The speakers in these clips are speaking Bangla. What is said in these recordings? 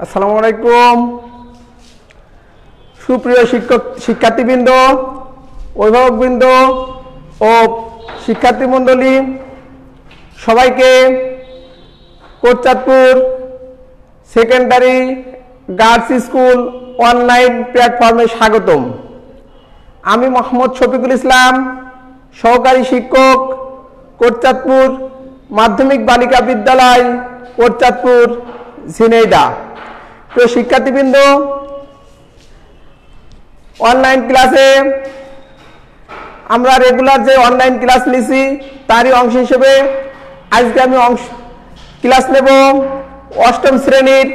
আসসালামু আলাইকুম সুপ্রিয় শিক্ষার্থীবৃন্দ, অভিভাবকবৃন্দ ও শিক্ষার্থী মণ্ডলী, সবাইকে Kotchandpur secondary girls school online প্ল্যাটফর্মে স্বাগতম। আমি মোহাম্মদ শফিকুল ইসলাম, সহকারী শিক্ষক, কোটচাঁদপুর মাধ্যমিক বালিকা বিদ্যালয়, কোটচাঁদপুর, ঝিনাইদহ। প্রিয় শিক্ষার্থীবৃন্দ, অনলাইন ক্লাসে আমরা রেগুলার যে অনলাইন ক্লাস নিছি তারই অংশ হিসেবে আজকে আমি ক্লাস নেব অষ্টম শ্রেণীর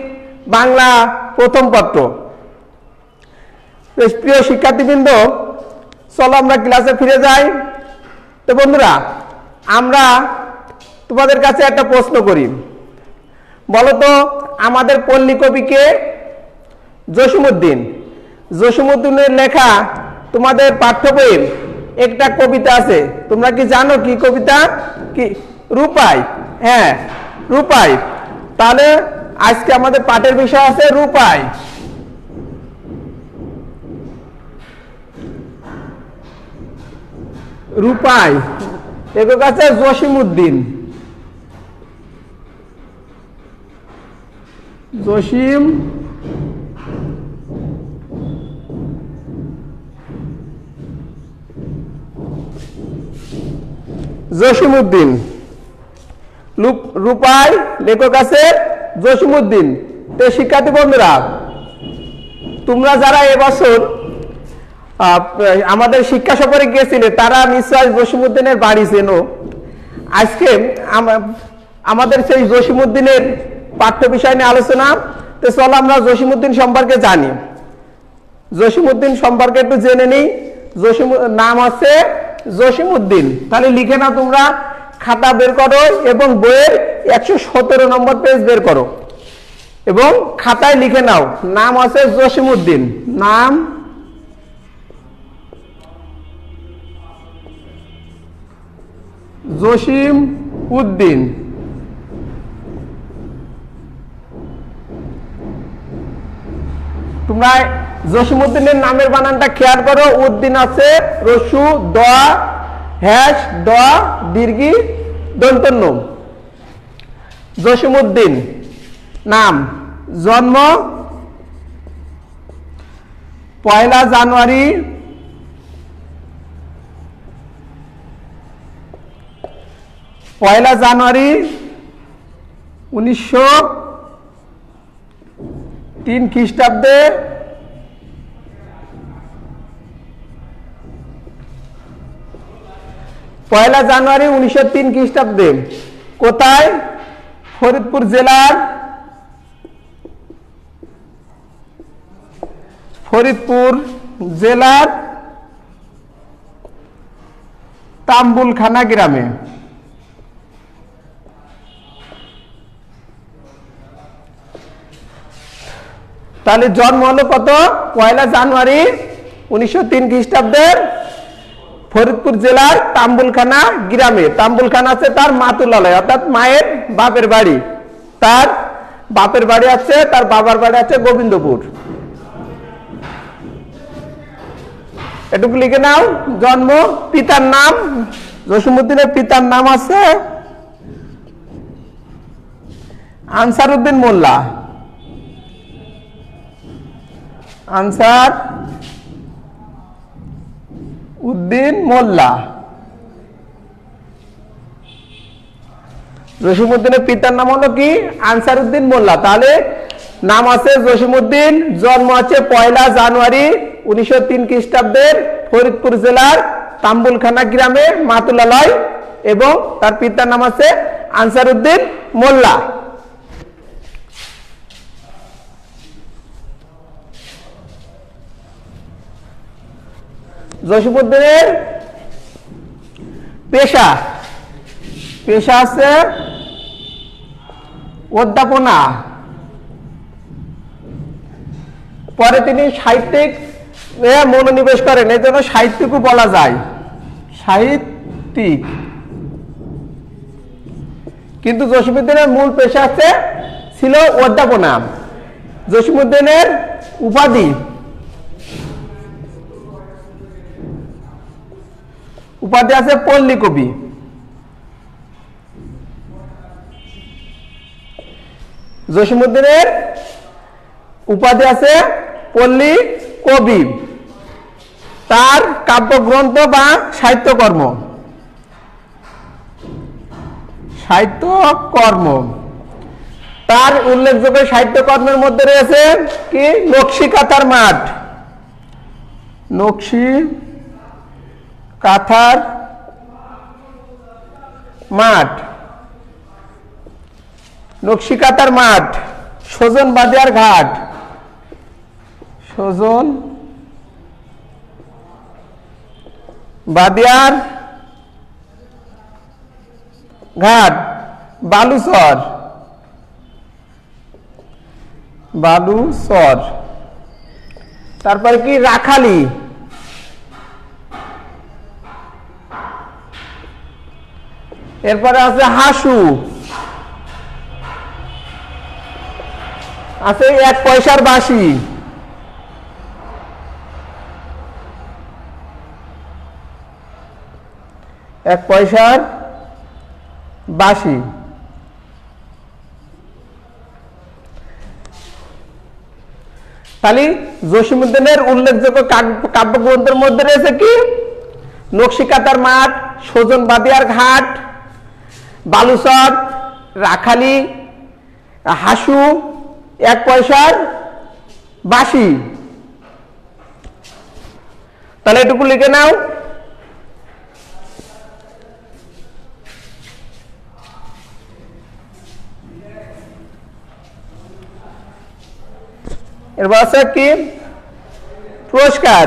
বাংলা প্রথম পত্র। প্রিয় শিক্ষার্থীবৃন্দ, চলো আমরা ক্লাসে ফিরে যাই। তো বন্ধুরা, আমরা তোমাদের কাছে একটা প্রশ্ন করি। বলো তো, আমাদের পল্লী কবিকে জসিমউদ্দিন। জসিমউদ্দিনের লেখা তোমাদের পাঠ্য বইয়ের একটা কবিতা আছে, তোমরা কি জানো কি কবিতা? কি? রূপাই। হ্যাঁ, রূপাই। তাহলে আজকে আমাদের পাঠের বিষয় আছে রূপাই। রূপাই একক আছে জসিমউদ্দিন। জসিমউদ্দিন রূপাই, লেখক আছে জসিমউদ্দিন। তো শিক্ষার্থী বন্ধুরা, তোমরা যারা এবছর আমাদের শিক্ষা সফরে গিয়েছিলে তারা নিশ্চয় জসিমউদ্দিনের বাড়ি চেনো। আজকে আমাদের সেই জসিমউদ্দিনের পাঠ্য বিষয় নিয়ে আলোচনা। তো চলো আমরা জসিমউদ্দিন সম্পর্কে জানি। জসিমউদ্দিন সম্পর্কে একটু জেনে নিই। নাম আছে জসিমউদ্দিন। তাহলে লিখে নাও, তোমরা খাতা বের করো এবং বইয়ের 117 নম্বর পেজ বের করো এবং খাতায় লিখে নাও, নাম আছে জসিমউদ্দিন। নাম জসিমউদ্দিন। তোমরা জসিমউদ্দিনের নামের বানানটা খেয়াল করো। উদ্দিন আছে রসু দ হ্যাশ দ দীর্ঘি দন্তন্য। জসিমউদ্দিন নাম, জন্ম 1 জানুয়ারি 1903 খ্রিস্টাব্দে। পয়লা জানুয়ারি 1903 খ্রিস্টাব্দে। কোথায়? ফরিদপুর জেলার তাম্বুলখানা গ্রামে। তাহলে জন্ম হলো কত? 1 জানুয়ারি 1903 খ্রিস্টাব্দের ফরিদপুর জেলার তাম্বুলখানা গ্রামে। তাম্বুলখানা আছে তার মাতুলালয়, অর্থাৎ মায়ের বাপের বাড়ি। তার বাপের বাড়ি আছে, তার বাবার বাড়ি আছে গোবিন্দপুর। এটুকু লিখে নাও। জন্ম। পিতার নাম, জসিমউদ্দিনের পিতার নাম আছে আনসার উদ্দিন মোল্লা। আনসার উদ্দিন মোল্লা। জসিমউদ্দিনের পিতার নাম হলো কি? আনসার উদ্দিন মোল্লা। তাহলে নাম আছে জসিমউদ্দিন, জন্ম আছে 1 জানুয়ারি 1903 খ্রিস্টাব্দের ফরিদপুর জেলার তাম্বুলখানা গ্রামে মাতুলালয়, এবং তার পিতার নাম আছে আনসার উদ্দিন মোল্লা। জসিমউদ্দিনের পেশা আছে অধ্যাপনা। পরে তিনি সাহিত্যিক মনোনিবেশ করেন, এই জন্য সাহিত্যিকও বলা যায়। সাহিত্যিক কিন্তু জসিমউদ্দিনের মূল পেশা ছিল অধ্যাপনা। জসীমউদ্দিনের উপাধি আছে পল্লী কবি। জসীমউদ্দিনের উপাধি আছে পল্লী কবি। তার কাব্যগ্রন্থ বা সাহিত্যকর্ম তার উল্লেখযোগ্য সাহিত্যকর্মের মধ্যে রয়েছে কি নকশি কাঁথার মাঠ, নকশিকাঁথার মাঠ, সজন বাদিয়ার ঘাট, বালুচর, তারপরে কি রাখালি, এরপরে আছে হাসু, আছে 1 পয়সার বাঁশি, তাহলে জসীমউদ্দিনের উল্লেখযোগ্য কাব্যগ্রন্থের মধ্যে রয়েছে কি নকশিকাঁথার মাঠ, সজন বাদিয়ার ঘাট, বালুচর, রাখালি, হাসু, 1 পয়সার বাঁশি। তাহলে এটুকু লিখে নাও। এরপর আছে কি পুরস্কার।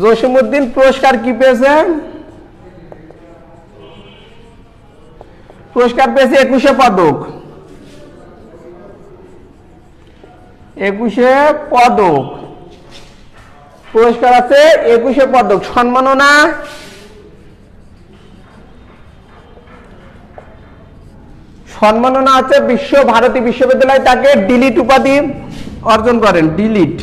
জসীমউদ্দিন পুরস্কার কি পেয়েছে? পুরস্কার পেয়েছে 21 পদক। 21 পদক পুরস্কার আছে, 21 পদক। সম্মাননা আছে বিশ্বভারতী বিশ্ববিদ্যালয় তাকে ডিলিট উপাধি অর্জন করেন। ডিলিট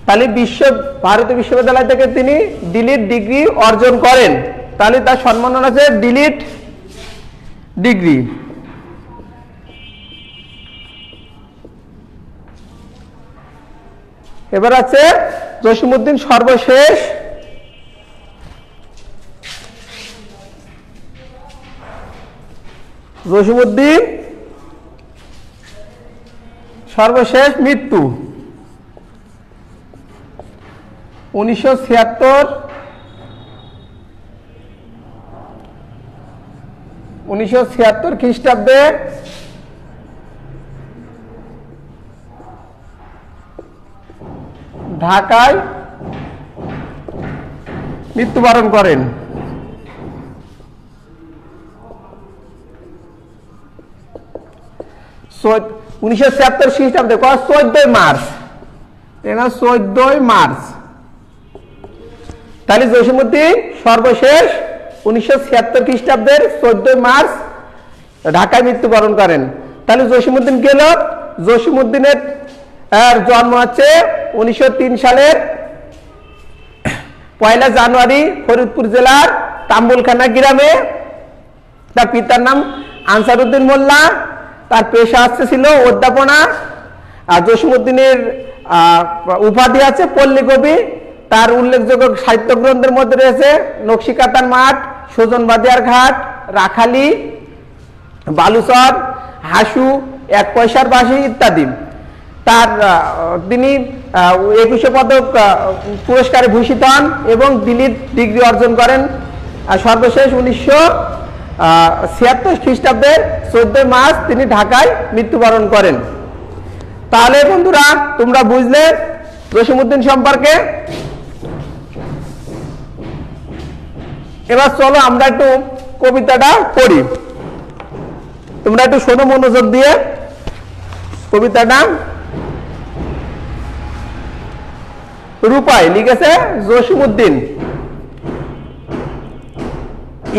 তাহলে বিশ্বভারতী বিশ্ববিদ্যালয় থেকে তিনি ডিলিট ডিগ্রি অর্জন করেন, তাহলে তার সম্মাননা আছে ডিলিট ডিগ্রি। এবার আছে জসীমউদ্দিন সর্বশেষ মৃত্যু 1976 খ্রিস্টাব্দে ঢাকায় মৃত্যুবরণ করেন। 1976 খ্রিস্টাব্দে 14 মার্চ। তাহলে জসীমউদ্দিন সর্বশেষ 1976 খ্রিস্টাব্দের 14 মার্চ ঢাকায় মৃত্যুবরণ করেন। তাহলে জসীমউদ্দিন গেল। জসীমউদ্দিনের জন্ম হচ্ছে 1903 সালের 1 জানুয়ারি ফরিদপুর জেলার তাম্বুলখানা গ্রামে। তার পিতার নাম আনসারউদ্দিন মোল্লা, তার পেশা ছিল অধ্যাপনা। আর জসীমউদ্দিনের উপাধি আছে পল্লী কবি। তার উল্লেখযোগ্য সাহিত্য গ্রন্থের মধ্যে রয়েছে নকশিকাঁথার মাঠ, সজন বাদিয়ার ঘাট, রাখালি, বালুচর, হাসু, 1 পয়সার বাঁশি ইত্যাদি। তার তিনি 21 পদক পুরস্কারে ভূষিত হন এবং ডিলিট ডিগ্রি অর্জন করেন। আর সর্বশেষ 1976 খ্রিস্টাব্দের 14 মার্চ তিনি ঢাকায় মৃত্যুবরণ করেন। তাহলে বন্ধুরা তোমরা বুঝলে জসীমউদ্দিন সম্পর্কে। এবার চলো আমরা একটু কবিতাটা পড়ি, তোমরা একটু শোনো মনোযোগ দিয়ে কবিতাটা। রূপাই লিখেছে জসীমউদ্দিন।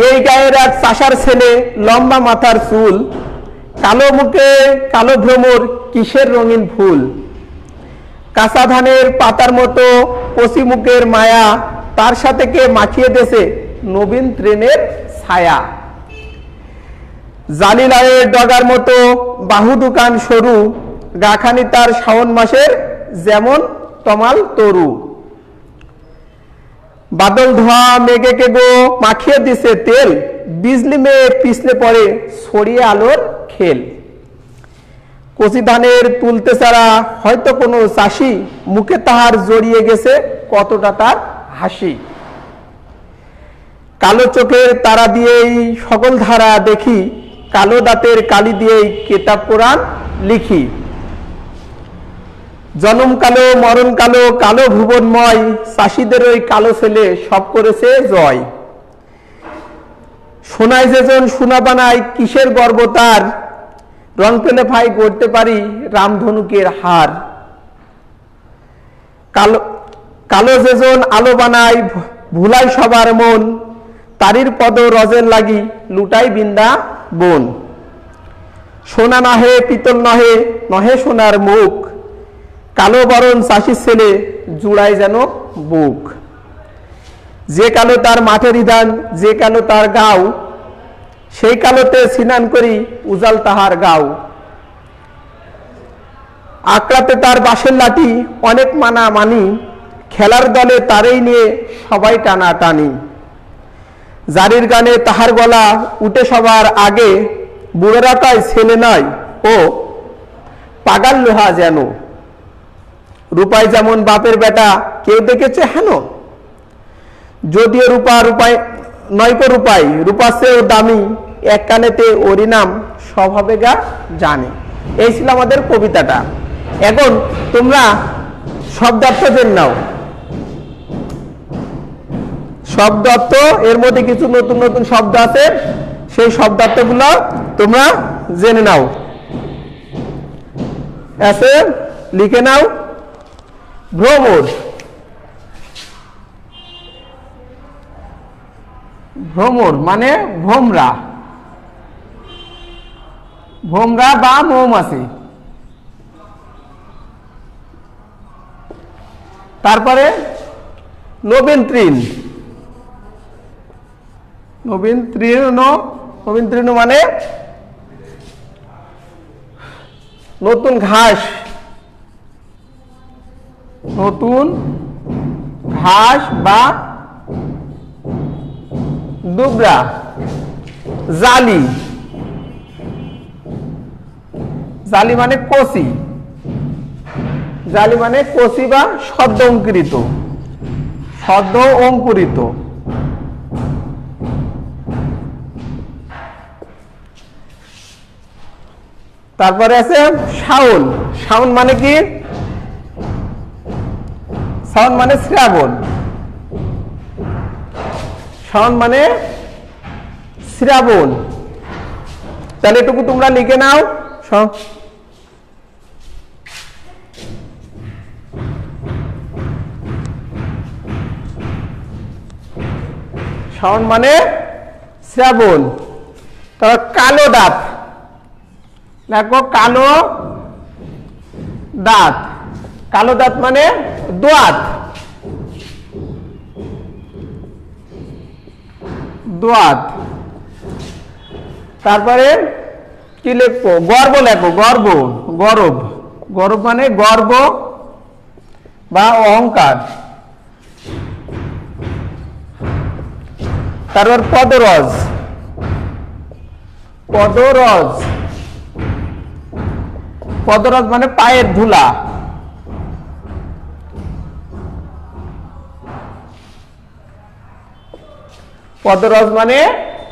এই গায়ের এক চাষার ছেলে, লম্বা মাথার চুল, কালো মুখে কালো ভ্রমর, কিসের রঙিন ফুল। কাঁচা ধানের পাতার মতো কচি মুখের মায়া, তার সাথে কে মাখিয়ে দেছে নবীন তৃণের ছায়া। জালিলায়ের ডগার মতো বাহু দোকান সরু, গাখানি তার শাওন মাসের যেমন তমাল তরু। বাদল ধোয়া মেঘে কে গো মাখিয়ে দিছে তেল, বিজলি মেয়ে পিছলে পড়ে ছড়িয়ে আলোর খেল। কচি ধানের তুলতে ছাড়া হয়তো কোনো চাষি, মুখে তাহার জড়িয়ে গেছে কতটা তার হাসি। কালো চোখের তারা দিয়েই সকল ধারা দেখি, কালো দাঁতের কালি দিয়েই কেতাব কোরআন লিখি। জনম কালো মরণ কালো, কালো ভুবনময়, চাষিদের ওই কালো ছেলে সব করেছে জয়। সোনায় যেজন সোনা বানায়, কিসের গর্ব তার, রং পেলে ভাই করতে পারি রামধনুকের হার। কালো কালো যেজন আলো বানায়, ভুলাই সবার মন, তারির পদ রজের লাগি লুটাই বিন্দা বন। সোনা নহে পিতল নহে, নহে সোনার মুখ, কালো বরণ চাষির ছেলে জুড়াই যেন বুক। যে কালো তার মাঠের ইদান, যে কালো তার গাও, সেই কালোতে স্নান করি উজাল তাহার গাও। আকড়াতে তার বাঁশের লাঠি, অনেক মানা মানি, খেলার দলে তারেই নিয়ে সবাই টানা টানি। জারির গানে তাহার গলা উঠে সবার আগে, বুড়োরা তাই ছেলে নয় ও পাগাল লোহা যেন। রূপায় যেমন বাপের বেটা, কেউ দেখেছে হেন, যদিও রূপা রূপায় নয়কো রূপাই, রূপা চেয়েও দামি, এক কানেতে ওরি নাম স্বভাবে গা জানে। এই ছিল আমাদের কবিতাটা। এখন তোমরা শব্দার্থ জেনে নাও। শব্দার্থ এর মধ্যে কিছু নতুন নতুন শব্দ আছে, সেই শব্দার্থগুলো তোমরা জেনে নাও। আছে লিখে নাও। ভ্রমর, ভ্রমর মানে ভোমরা, ভোমরা বা মৌমাছি। তারপরে নবীন তৃণ, নবীন তৃণ, নবীন তৃণ মানে নতুন ঘাস, নতুন ঘাস বা দুবরা। জালি, জালি মানে কচি, জালি মানে কচি বা সদ্য অঙ্কুরিত, সদ্য অঙ্কুরিত। তারপরে আছে শাওন, শাওন মানে কি? শাওন মানে শ্রাবণ, শাওন মানে শ্রাবণ। তাহলে এটুকু তোমরা লিখে নাও। শাওন মানে শ্রাবণ। তারপর কালো দাঁত, দেখো কালো দাঁত, কালো দাঁত মানে দোয়াত, দোয়াত। তারপরে কি লিখবো? গর্ব লেখো, গর্ব, গরব, গরব মানে গর্ব বা অহংকার। তারপর পদরজ, পদরজ, পদরজ মানে পায়ের ধুলা। পদরজ মানে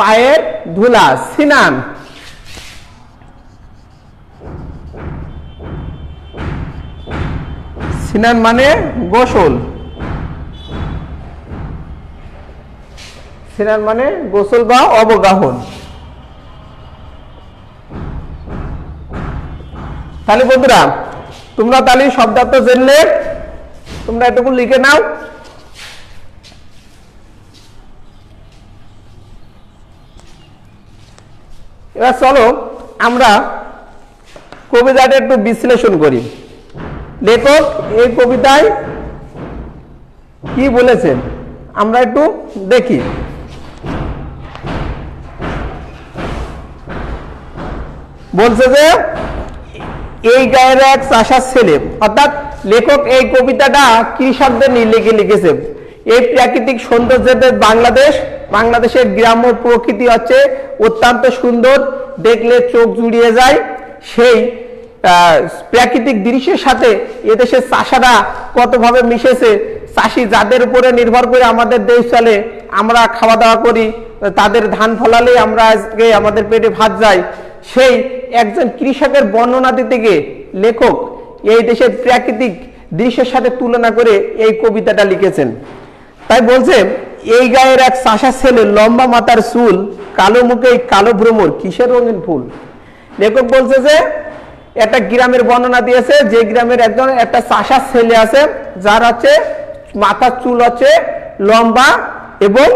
পায়ের ধুলা। সিনান, সিনান মানে গোসল, সিনান মানে গোসল বা অবগাহন। তাহলে বন্ধুরা তোমরা তাহলে শব্দার্থ জেনলে, তোমরা এটুকু লিখে নাও। এবার চলো আমরা কবিতাটা একটু বিশ্লেষণ করি। লেখক এই কবিতায় কি বলেছেন আমরা একটু দেখি। বলছে যে এই গায়ের এক চাষার ছেলে, অর্থাৎ লেখক এই কবিতাটা কৃষকদের নিয়ে লিখেছে। এই প্রাকৃতিক সৌন্দর্যের বাংলাদেশের গ্রাম্য প্রকৃতি হচ্ছে অত্যন্ত সুন্দর, দেখলে চোখ জুড়িয়ে যায়। সেই প্রাকৃতিক দৃশ্যের সাথে এদেশের চাষারা কতভাবে মিশেছে। চাষি যাদের উপরে নির্ভর করে আমাদের দেশ চলে, আমরা খাওয়া দাওয়া করি, তাদের ধান ফলালে আমরা আজকে আমাদের পেটে ভাত যায়। সেই একজন কৃষকের বর্ণনা দিতে গিয়ে লেখক এই দেশের প্রাকৃতিক দৃশ্যের সাথে তুলনা করে এই কবিতাটা লিখেছেন। তাই বলছে এই গায়ের এক চাষা ছেলে, লম্বা মাথার চুল, কালো মুখে কালো ভ্রমর, কিসের রঙিন ফুল। লেখক বলছে যে একটা গ্রামের বর্ণনা দিয়েছে, যে গ্রামের একটা চাষা ছেলে আছে, যার হচ্ছে মাথার চুল হচ্ছে লম্বা এবং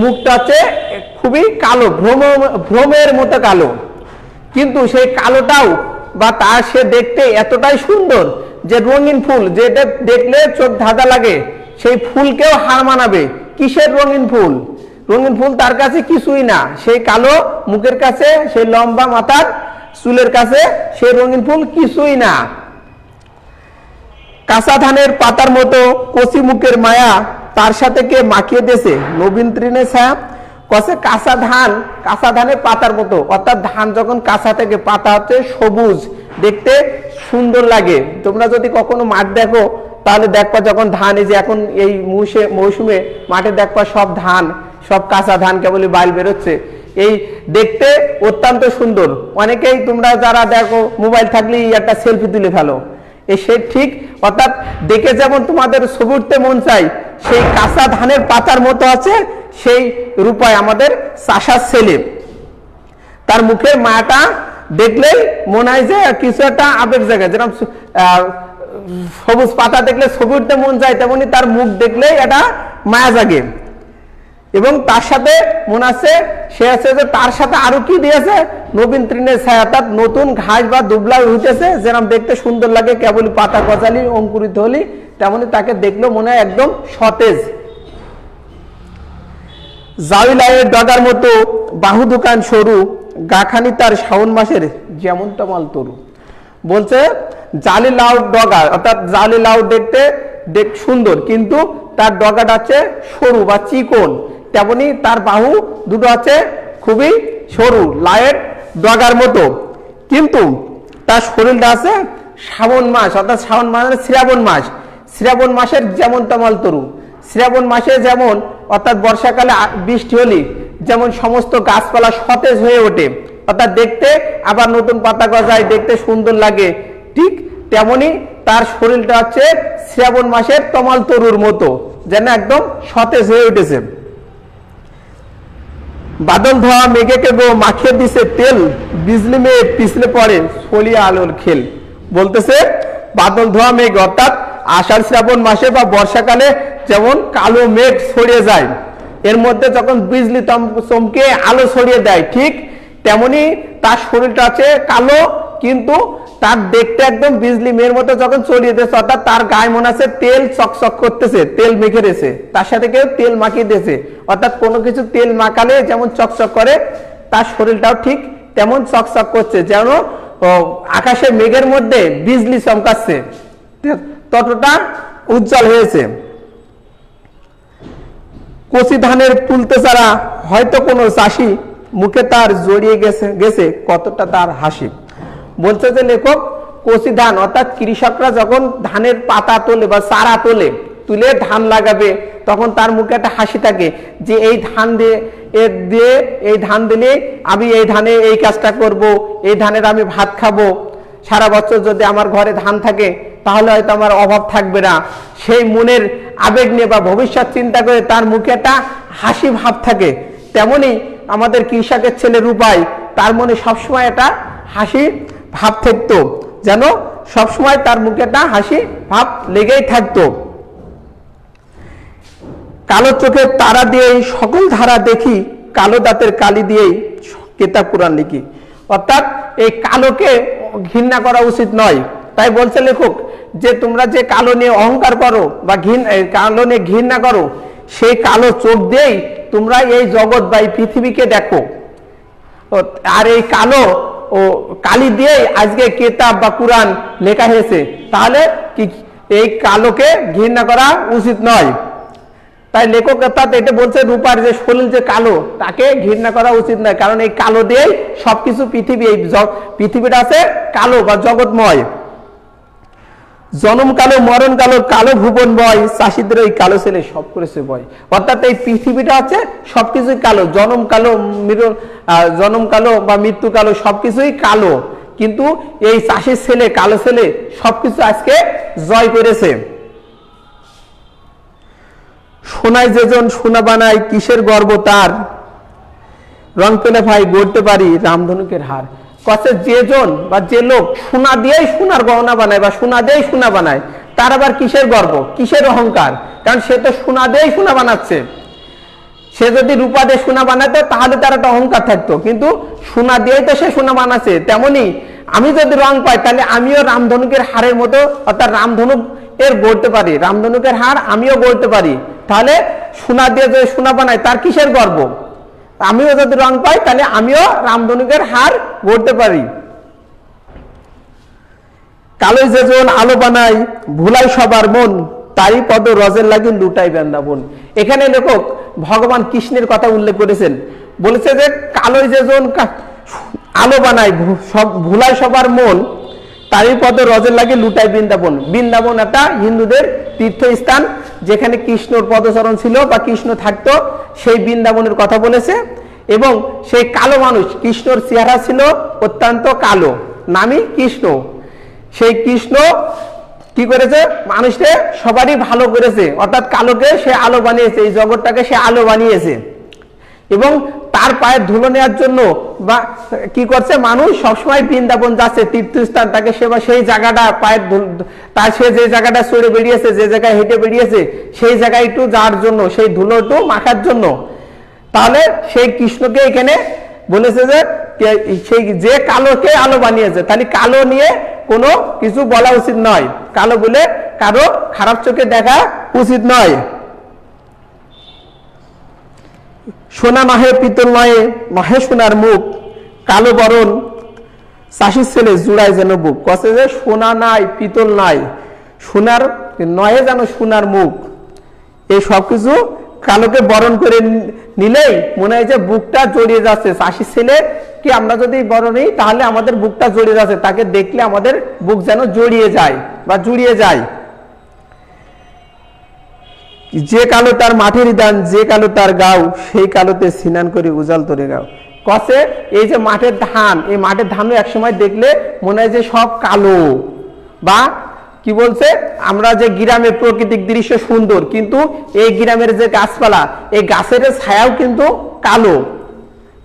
মুখটা হচ্ছে খুবই কালো, ভ্রমের মতো কালো। কিন্তু সেই কালোটাও বা তার সে দেখতে এতটাই সুন্দর যে রঙিন ফুল, যেটা দেখলে চোখ ধাঁধা লাগে, সেই ফুলকেও হার মানাবে। কিসের রঙিন ফুল? রঙিন ফুল তার কাছে কিছুই না, সেই কালো মুখের কাছে, সেই লম্বা মাথার চুলের কাছে সেই রঙিন ফুল কিছুই না। কাঁচা ধানের পাতার মতো কচি মুখের মায়া, তার সাথে কে মাখিয়ে দিয়েছে নবীন তৃণের ছায়া। কষে কাঁচা ধানের পাতার মতো, অর্থাৎ ধান যখন কাঁচা থেকে পাতা হচ্ছে সবুজ, দেখতে সুন্দর লাগে। তোমরা যদি কখনো মাঠ দেখো তাহলে দেখবা যখন ধান, এই যে এখন এই মৌসুমে মাঠে দেখবা সব কাঁচা ধান কেবলই বাইল বেরোচ্ছে, এই দেখতে অত্যন্ত সুন্দর। অনেকেই তোমরা যারা দেখো মোবাইল থাকলেই একটা সেলফি তুলে ফেলো, সে ঠিক, অর্থাৎ দেখে যেমন তোমাদের ছবি উঠতে মন চাই, সেই কাঁচা ধানের পাতার মতো আছে সেই রূপায় আমাদের চাষার ছেলে। তার মুখের মায়াটা দেখলেই মনে হয় যে কিছু একটা আবেগ জায়গায়, যেরকম সবুজ পাতা দেখলে ছবি উঠতে মন চায়, তেমনি তার মুখ দেখলেই এটা মায়া জাগে। এবং তার সাথে মনে আছে সে আছে যে তার সাথে আরো কি দিয়েছে নবীন তৃণের ছায়া, অর্থাৎ নতুন ঘাস বা দুবলা উঠেছে, যেরকম দেখতে সুন্দর লাগে, কেবলই পাতা গজালি অঙ্কুরিত হলি, তেমনি তাকে দেখলো মনে হয় একদম সতেজ। জাউলাইয়ের ডগার মতো বাহু দোকান সরু, গাখানি তার শাওন মাসের যেমন তমাল তরু। বলছে জালি লাউ ডগা, অর্থাৎ জালি লাউ দেখতে সুন্দর, কিন্তু তার ডগাটা আছে সরু বা চিকন, তেমনি তার বাহু দুটো আছে খুবই সরু, লাউয়ের ডগার মতো। কিন্তু তার শরীরটা আছে শ্রাবণ মাস, অর্থাৎ শ্রাবণ মানে শ্রাবণ মাসের যেমন তমাল তরু। শ্রাবণ মাসে যেমন, অর্থাৎ বর্ষাকালে বৃষ্টি হলে যেমন সমস্ত গাছপালা সতেজ হয়ে ওঠে, অর্থাৎ দেখতে আবার নতুন পাতা গজায়, দেখতে সুন্দর লাগে, ঠিক তেমনি তার শরীরটা হচ্ছে শ্রাবণ মাসের তমাল তরুর মতো, যেন একদম সতেজ হয়ে উঠেছে। বাদল ধোয়া মেঘে গো মাখিয়ে দিছে তেল, বিজলি মেয়ে পিছলে পড়ে ছলিয়া আলোর খেল। বলতেছে বাদল ধোয়া মেঘ, অর্থাৎ আষাঢ় শ্রাবণ মাসে বা বর্ষাকালে যেমন কালো মেঘ ছড়িয়ে যায়, এর মধ্যে যখন বিজলি চমকে আলো ছড়িয়ে দেয়, ঠিক তেমনি তার শরীরটা আছে কালো, কিন্তু তার দেখতে একদম বিজলি মেয়ের মতো যখন ছড়িয়ে দিয়েছে, অর্থাৎ তার গায়ে মনে আছে তেল চকচক করতেছে, তেল মেখে দিয়েছে, তার সাথে কেউ তেল মাখিয়ে দিয়েছে, অর্থাৎ কোনো কিছু তেল মাখালে যেমন চকচক করে, তার শরীরটাও ঠিক তেমন চকচক করছে, যেন আকাশে মেঘের মধ্যে বিজলি চমকাচ্ছে, ততটা উজ্জ্বল হয়েছে। কচি ধানের তুলতে ছাড়া হয়তো কোনো চাষি, মুখে তার জড়িয়ে গেছে কতটা তার হাসি। বলছে যে লেখক কচি ধান, অর্থাৎ কৃষকরা যখন ধানের পাতা তোলে বা চারা তুলে ধান লাগাবে, তখন তার মুখে একটা হাসি থাকে যে এই ধান এই ধান দিলে আমি এই ধানে এই কাজটা করব, এই ধানের আমি ভাত খাবো, সারা বছর যদি আমার ঘরে ধান থাকে তাহলে হয়তো আমার অভাব থাকবে না। সেই মনের আবেগ নিয়ে বা ভবিষ্যৎ চিন্তা করে তার মুখে একটা হাসি ভাব থাকে। তেমনি আমাদের কৃষকের ছেলে রূপাই, তার মনে সবসময় একটা হাসি ভাব থাকতো, যেন সবসময় তার মুখে একটা হাসি ভাব লেগেই থাকতো। কালো চোখের তারা দিয়ে সকল ধারা দেখি, কালো দাঁতের কালি দিয়েই কিতাব কুরআন লিখি। অর্থাৎ এই কালোকে ঘৃণা করা উচিত নয়। তাই বলছে লেখক যে তোমরা যে কালো নিয়ে অহংকার করো বা কালো নিয়ে ঘৃণা করো, সেই কালো চোখ দিয়েই তোমরা এই জগৎ বা এই পৃথিবীকে দেখো। আর এই কালো ও কালি দিয়ে আজকে কিতাব বা কুরআন লেখা হয়েছে, তাহলে কি এই কালোকে ঘৃণা করা উচিত নয়। তাই লেখক অর্থাৎ এটা বলছে রূপার যে শরীর যে কালো, তাকে ঘৃণা করা উচিত নয়, কারণ এই কালো দিয়েই সবকিছু পৃথিবী, এই পৃথিবীটা আছে কালো বা জগৎময়। জনম কালো মরণ কালো, কালো ভুবন বয়, চাষিদের ওই কালো ছেলে সব করেছে বয়। অর্থাৎ এই পৃথিবীটা আছে সবকিছুই কালো, জনম কালো বা মৃত্যু কালো, সবকিছুই কালো। কিন্তু এই চাষির ছেলে, কালো ছেলে সবকিছু আজকে জয় করেছে। সোনায় যেজন সোনা বানায়, কিসের গর্ব তার, রং পেলে ভাই গড়তে পারি রামধনুকের হার। কছে যেজন বা যে লোক সোনা দিয়েই সোনার গহনা বানায় বা সোনা দিয়েই সোনা বানায়, তার আবার কিসের গর্ব, কিসের অহংকার? কারণ সে তো সোনা দিয়েই সোনা বানাচ্ছে। সে যদি রূপা দিয়ে সোনা বানাতো তাহলে তার একটা অহংকার থাকতো, কিন্তু সোনা দিয়েই তো সে সোনা বানাচ্ছে। তেমনি আমি যদি রং পাই, তাহলে আমিও রামধনুকের হারের মতো, অর্থাৎ রামধনুক এর গড়তে পারি, রামধনুকের হার আমিও গড়তে পারি। তাহলে সোনা দিয়ে যদি সোনা বানায়, তার কিসের গর্ব? আমিও যদি রং পাই, তাহলে আমিও রামধনুকের হার গড়তে পারি। কালোই যেজন আলো বানায়, ভুলাই সবার মন, তারই পদ রজের লাগি লুটাই বৃন্দাবন। এখানে লেখক ভগবান কৃষ্ণের কথা উল্লেখ করেছেন, বলেছে যে কালোই যেজন আলো বানায়, ভুলাই সবার মন, তারই পদ রজের লাগে লুটাই বৃন্দাবন। বৃন্দাবন একটা হিন্দুদের তীর্থস্থান, যেখানে কৃষ্ণর পদচরণ ছিল বা কৃষ্ণ থাকতো, সেই বৃন্দাবনের কথা বলেছে। এবং সেই কালো মানুষ, কৃষ্ণর চেহারা ছিল অত্যন্ত কালো, নামই কৃষ্ণ। সেই কৃষ্ণ কি করেছে? মানুষকে সবারই ভালো করেছে, অর্থাৎ কালোকে সে আলো বানিয়েছে, এই জগৎটাকে সে আলো বানিয়েছে। এবং তার পায়ের ধুলো নেওয়ার জন্য বা কি করছে, মানুষ সবসময় বৃন্দাবন যাচ্ছে, তীর্থস্থান, তাকে সেই জায়গাটা তার সে যে জায়গাটা চড়ে বেরিয়েছে, যে জায়গায় হেঁটে বেরিয়েছে, সেই জায়গায় একটু যাওয়ার জন্য, সেই ধুলো একটু মাখার জন্য। তাহলে সেই কৃষ্ণকে এখানে বলেছে যে সেই যে কালোকে আলো বানিয়েছে, তাহলে কালো নিয়ে কোনো কিছু বলা উচিত নয়, কালো বলে কারো খারাপ চোখে দেখা উচিত নয়। সোনা নহে পিতল নয়ে, নহে সোনার মুখ, কালো বরণ চাষির ছেলে জুড়ায় যেন বুক। কছে যে সোনা নাই, পিতল নাই, সোনার নয়ে যেন সোনার মুখ। এই সবকিছু কালোকে বরণ করে নিলেই মনে হয় যে বুকটা জড়িয়ে যাচ্ছে। চাষির ছেলে কি আমরা যদি বড় নেই, তাহলে আমাদের বুকটা জড়িয়ে যাচ্ছে, তাকে দেখলে আমাদের বুক যেন জড়িয়ে যায় বা জুড়িয়ে যায়। যে কালো তার মাঠের দান, যে কালো তার গাও, সেই কালোতে স্নান করে উজাল তোরে গাও। কছে এই যে মাঠের ধান, এই মাঠের ধানও একসময় দেখলে মনে হয় যে সব কালো। বা কি বলছে, আমরা যে গ্রামের প্রাকৃতিক দৃশ্য সুন্দর, কিন্তু এই গ্রামের যে গাছপালা, এই গাছের ছায়াও কিন্তু কালো।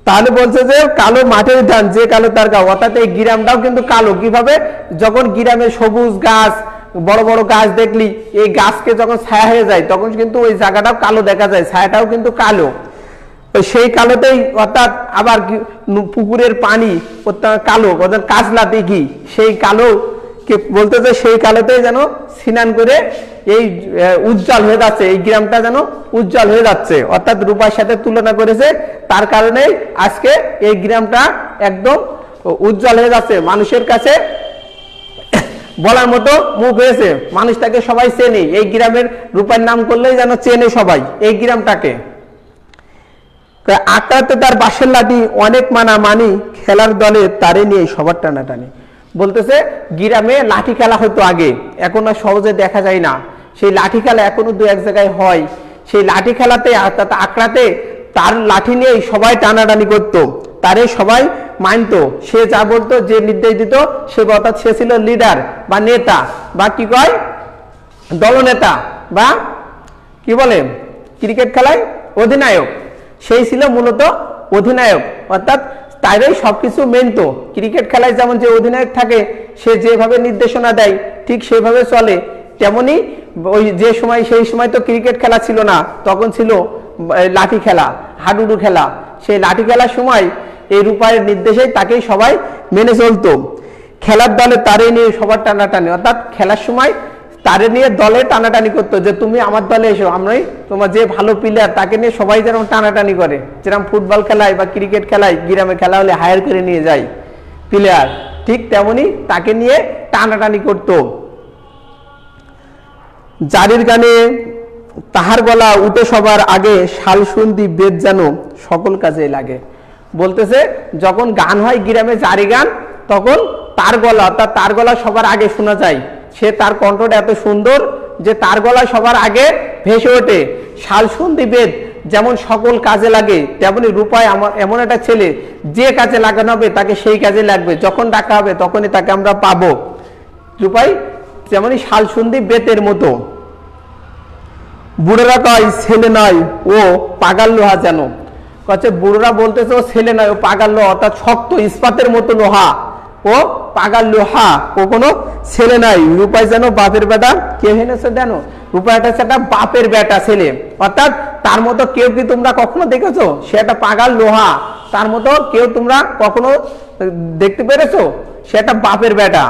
তাহলে বলছে যে কালো মাঠের ধান, যে কালো তার গাও, অর্থাৎ এই গ্রামটাও কিন্তু কালো। কিভাবে? যখন গ্রামের সবুজ গাছ, বড় বড় গাছ দেখলি, এই গাছকে যখন ছায়া হয়ে যায়, তখন কিন্তু ওই জায়গাটাও কালো দেখা যায়, ছায়াটাও কিন্তু কালো। সেই কালোতেই, অর্থাৎ আবার পুকুরের পানি কালো, কাজলা দিঘি, সেই কালো বলতেছে সেই কালোতেই যেন স্নান করে এই উজ্জ্বল হয়ে যাচ্ছে, এই গ্রামটা যেন উজ্জ্বল হয়ে যাচ্ছে। অর্থাৎ রূপার সাথে তুলনা করেছে, তার কারণে আজকে এই গ্রামটা একদম উজ্জ্বল হয়ে যাচ্ছে, মানুষের কাছে বলার মতো মুখ হয়েছে, মানুষটাকে সবাই চেনে। এই গ্রামের রূপার নাম করলেই যেন চেনে সবাই এই গ্রামটাকে। আঁকড়াতে তার বাঁশের লাঠি, অনেক মানা মানি, খেলার দলে তারে নিয়ে সবার টানাটানি। বলতেছে গ্রামে লাঠি খেলা হতো আগে, এখন আর সহজে দেখা যায় না। সেই লাঠি খেলা এখনো দু এক জায়গায় হয়। সেই লাঠি খেলাতে, অর্থাৎ আঁকড়াতে তার লাঠি নিয়েই সবাই টানাটানি করতো, তারে সবাই মানতো। সে যা বলতো, যে নির্দেশ দিত, সে অর্থাৎ সে ছিল লিডার বা নেতা, বা কি কয় দলনেতা, বা কি বলে ক্রিকেট খেলায় অধিনায়ক। সেই ছিল মূলত অধিনায়ক, অর্থাৎ তাইরাই সবকিছু মেনতো। ক্রিকেট খেলায় যেমন যে অধিনায়ক থাকে, সে যেভাবে নির্দেশনা দেয় ঠিক সেভাবে চলে। তেমনি ওই যে সময়, সেই সময় তো ক্রিকেট খেলা ছিল না, তখন ছিল লাঠি খেলা, হাডুডু খেলা। সেই লাঠি খেলার সময় এই রূপাইয়ের নির্দেশে তাকেই সবাই মেনে চলতো। খেলার দলে তারে নিয়ে সবার টানাটানি, অর্থাৎ খেলার সময় তারে নিয়ে দলে টানাটানি করতো যে তুমি আমার দলে এসো, আমরাই তোমার যে ভালো প্লেয়ার তাকে নিয়ে সবাই যেরকম টানাটানি করে, যেরকম ফুটবল খেলায় বা ক্রিকেট খেলায় গ্রামে খেলা হলে হায়ার করে নিয়ে যায় প্লেয়ার, ঠিক তেমনি তাকে নিয়ে টানাটানি করতো। জারির গানে তাহার গলা উঠে সবার আগে, শালসুন্দি বেদ যেন সকল কাজে লাগে। বলতেছে যখন গান হয় গ্রামে জারি গান, তখন তার গলা, অর্থাৎ তার গলা সবার আগে শোনা যায়। সে তার কণ্ঠটা এত সুন্দর যে তার গলা সবার আগে ভেসে ওঠে। শালসুন্দি বেদ যেমন সকল কাজে লাগে, তেমনি রূপাই আমার এমন একটা ছেলে যে কাজে লাগানো হবে তাকে সেই কাজে লাগবে, যখন ডাকা হবে তখনই তাকে আমরা পাবো। রূপাই যেমনই শালসুন্দি বেতের মতো। বুড়োরা কয় ছেলে নয় ও পাগাল লোহা যেন, কচ্ছে বুড়োরা বলতেছে ও ছেলে নয় ও পাগাল লোহা, অর্থাৎ শক্ত ইস্পাতের মতো লোহা, ও পাগাল লোহা, ও কোনো ছেলে নাই। রূপাই যেন বাপের বেটা, কে হেনেছে জানো? রূপাইটা সেটা বাপের বেটা ছেলে, অর্থাৎ তার মতো কেউ কি তোমরা কখনো দেখেছো? সে একটা পাগাল লোহা, তার মতো কেউ তোমরা কখনো দেখতে পেরেছো? সে একটা বাপের বেটা।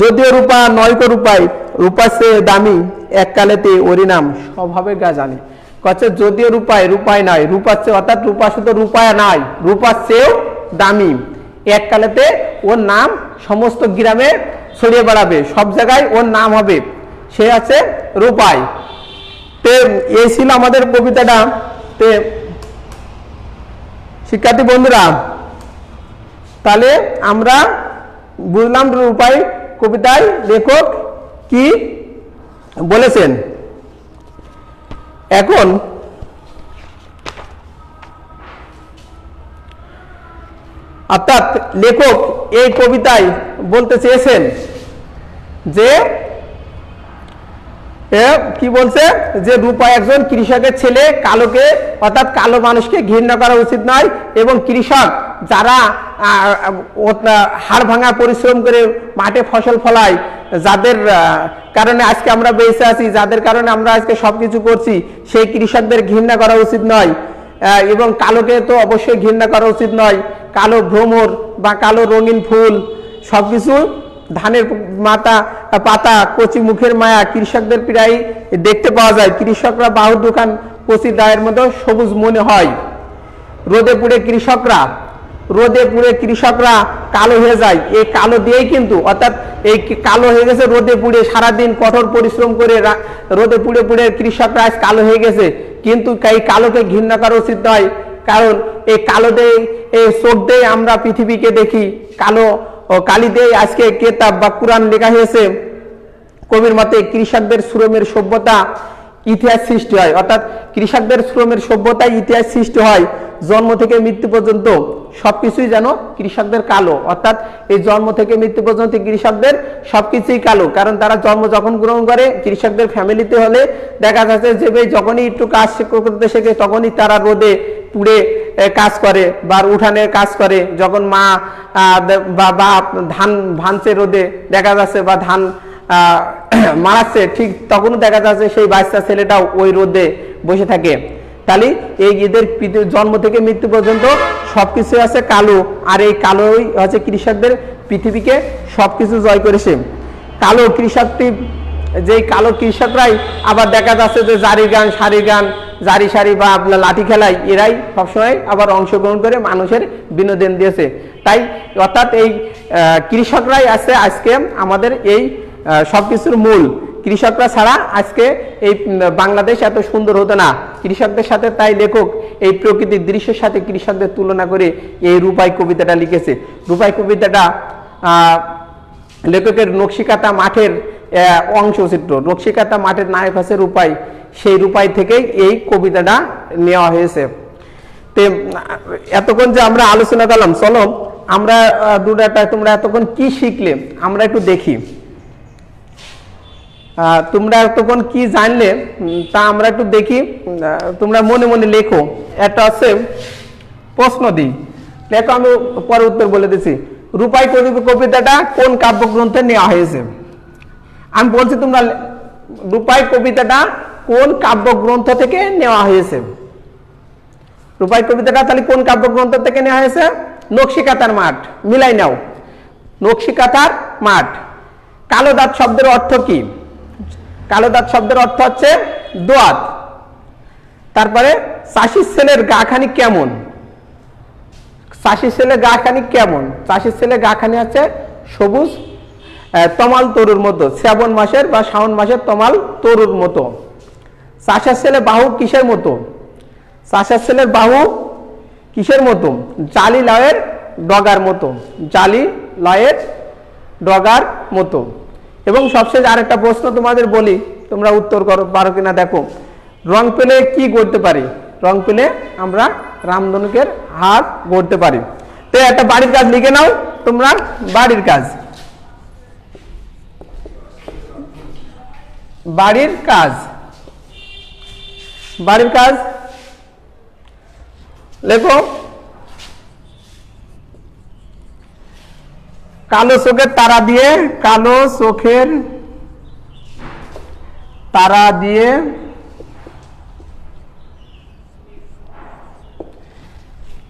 যদিও রূপা নয়কো রূপাই, রূপা সে দামি এককালেতে ওরি নাম স্বভাবে গা জানি। কচ্ছে যদিও রূপাই, রূপাই নয়, রূপার চেয়ে, অর্থাৎ রূপা শুধু রূপায় নয়, রূপার চেয়েও দামি। এককালেতে ওর নাম সমস্ত গ্রামে ছড়িয়ে বেড়াবে, সব জায়গায় ওর নাম হবে, সে আছে রূপাই। তে এই ছিল আমাদের কবিতাটা। তে শিক্ষার্থী বন্ধুরা, তাহলে আমরা বুঝলাম রূপাই কবিতায় লেখক কি বলেছেন। এখন অর্থাৎ লেখক এই কবিতায় বলতে চেয়েছেন যে কি বলছে, যে রূপা একজন কৃষকের ছেলে, কালোকে অর্থাৎ কালো মানুষকে ঘৃণা করা উচিত নয়, এবং কৃষক যারা হাড় ভাঙা পরিশ্রম করে মাঠে ফসল ফলায়, যাদের কারণে আজকে আমরা বেঁচে আছি, যাদের কারণে আমরা আজকে সবকিছু করছি, সেই কৃষকদের ঘৃণা করা উচিত নয়। এবং কালোকে তো অবশ্যই ঘৃণা করা উচিত নয়। কালো ভ্রমর বা কালো রঙিন ফুল সবকিছু, ধানের পাতা, কচি মুখের মায়া কৃষকদের প্রায় দেখতে পাওয়া যায়। কৃষকরা বাহুর দোকান কচি দায়ের মতো সবুজ মনে হয়। রোদে পুড়ে কৃষকরা কালো হয়ে যায়। এই কালো দিয়েই কিন্তু, অর্থাৎ এই কালো হয়ে গেছে রোদে পুড়ে, সারাদিন কঠোর পরিশ্রম করে রোদে পুড়ে কৃষকরা আজ কালো হয়ে গেছে। কিন্তু এই কালোকে ঘৃণা করা উচিত নয়, কারণ এই কালো দিয়ে, এই চোখ দিয়ে আমরা পৃথিবীকে দেখি। কালো ও কালি দিয়ে আজকে কেতাব বা কুরআন লেখা হয়েছে। কবির মতে কৃষকদের শ্রমের সভ্যতা ইতিহাস সৃষ্টি হয়, অর্থাৎ কৃষকদের শ্রমের সভ্যতায় ইতিহাস সৃষ্টি হয়। জন্ম থেকে মৃত্যু পর্যন্ত সবকিছুই যেন কৃষকদের কালো, অর্থাৎ এই জন্ম থেকে মৃত্যু পর্যন্ত কৃষকদের সবকিছুই কালো। কারণ তারা জন্ম যখন গ্রহণ করে, কৃষকদের ফ্যামিলিতে হলে দেখা যাচ্ছে যে যখনই একটু কাজ করতে শেখে তখনই তারা রোদে পুড়ে কাজ করে বা উঠানের কাজ করে। যখন মা বা ধান ভাঙছে রোদে দেখা যাচ্ছে, বা ধান মারাচ্ছে, ঠিক তখনও দেখা যাচ্ছে সেই বাচ্চা ছেলেটাও ওই রোদে বসে থাকে। তাহলে এই এদের জন্ম থেকে মৃত্যু পর্যন্ত সবকিছু আছে কালো, আর এই কালোই হচ্ছে কৃষকদের পৃথিবীকে সবকিছু জয় করেছে। কালো কৃষকটি, যেই কালো কৃষকরাই আবার দেখা যাচ্ছে যে জারি গান, সারি গান, জারি সারি বা আপনার লাঠি খেলায় এরাই সবসময় আবার অংশগ্রহণ করে মানুষের বিনোদন দিয়েছে। তাই অর্থাৎ এই কৃষকরাই আছে আজকে আমাদের এই সবকিছুর মূল। কৃষকরা ছাড়া আজকে এই বাংলাদেশ এত সুন্দর হতো না। কৃষকদের সাথে তাই লেখক এই প্রকৃতির দৃশ্যের সাথে কৃষকদের তুলনা করে এই রূপাই কবিতাটা লিখেছে। রূপাই কবিতাটা লেখকের নকশিকাতা মাঠের অংশচিত্র, নকশিকাতা মাঠের নায়ক আছে রূপাই, সেই রূপাই থেকেই এই কবিতাটা নেওয়া হয়েছে। তো এতক্ষণ যে আমরা আলোচনা করলাম, চলো আমরা দুটাটা, তোমরা এতক্ষণ কি শিখলে আমরা একটু দেখি। তোমরা এতক্ষণ কি জানলে তা আমরা একটু দেখি। তোমরা মনে মনে লেখো। একটা আছে প্রশ্ন দিই, লেখো, আমি পরে উত্তর বলে দিচ্ছি। রূপাই কবিতাটা কোন কাব্যগ্রন্থে নেওয়া হয়েছে? আমি বলছি তোমরা রূপাই কবিতাটা কোন কাব্যগ্রন্থ থেকে নেওয়া হয়েছে? রূপাই কবিতাটা তাহলে কোন কাব্যগ্রন্থ থেকে নেওয়া হয়েছে? নকশিকাঁথার মাঠ। মিলাই নাও, নকশিকাঁথার মাঠ। কালো দাঁত শব্দের অর্থ কি? কালো দাঁত শব্দের অর্থ হচ্ছে দোয়াত। তারপরে চাষির ছেলের গা খানি কেমন? চাষির ছেলে গা খানি কেমন? চাষির ছেলে গা খানি হচ্ছে সবুজ তমাল তরুর মতো, শ্রাবণ মাসের বা শ্রাবণ মাসের তমাল তরুর মতো। চাষার ছেলে বাহু কিসের মতো? চাষার ছেলের বাহু কিসের মতো? জালি লয়ের ডগার মতো। জালি লয়ের ডগার মতো। এবং সবশেষে আরেকটা প্রশ্ন তোমাদের বলি, তোমরা উত্তর করো পারো কিনা দেখো। রং পেলে কি করতে পারি? রং পেলে আমরা রামধনুকের হার গড়তে পারি। তো একটা বাড়ির কাজ লিখে নাও তোমরা। বাড়ির কাজ, বাড়ির কাজ, বাড়ির কাজ লেখো। কালো চোখের তারা দিয়ে, কালো চোখের তারা দিয়ে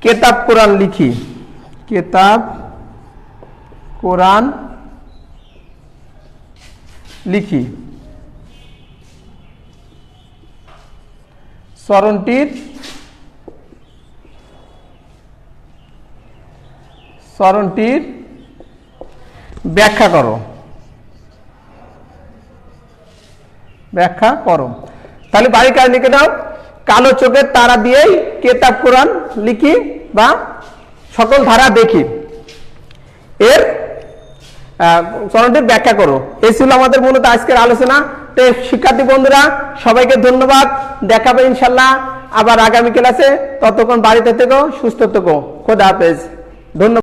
কেতাব কোরআন লিখি। কেতাব কোরআন লিখি। চরণটির ব্যাখ্যা করো। ব্যাখ্যা করো। তাহলে বাড়ির কাজ লিখে দাও। কালো চোখের তারা দিয়েই কেতাব কোরআন লিখি বা সকল ধারা দেখি, এর চরণটির ব্যাখ্যা করো। এই ছিল আমাদের মূলত আজকের আলোচনা। তো শিক্ষার্থী বন্ধুরা সবাইকে ধন্যবাদ। দেখাবে ইনশাল্লাহ আবার আগামী ক্লাসে। ততক্ষণ বাড়িতে থেকো, সুস্থ থেকো। খোদা হাফেজ। ধন্যবাদ।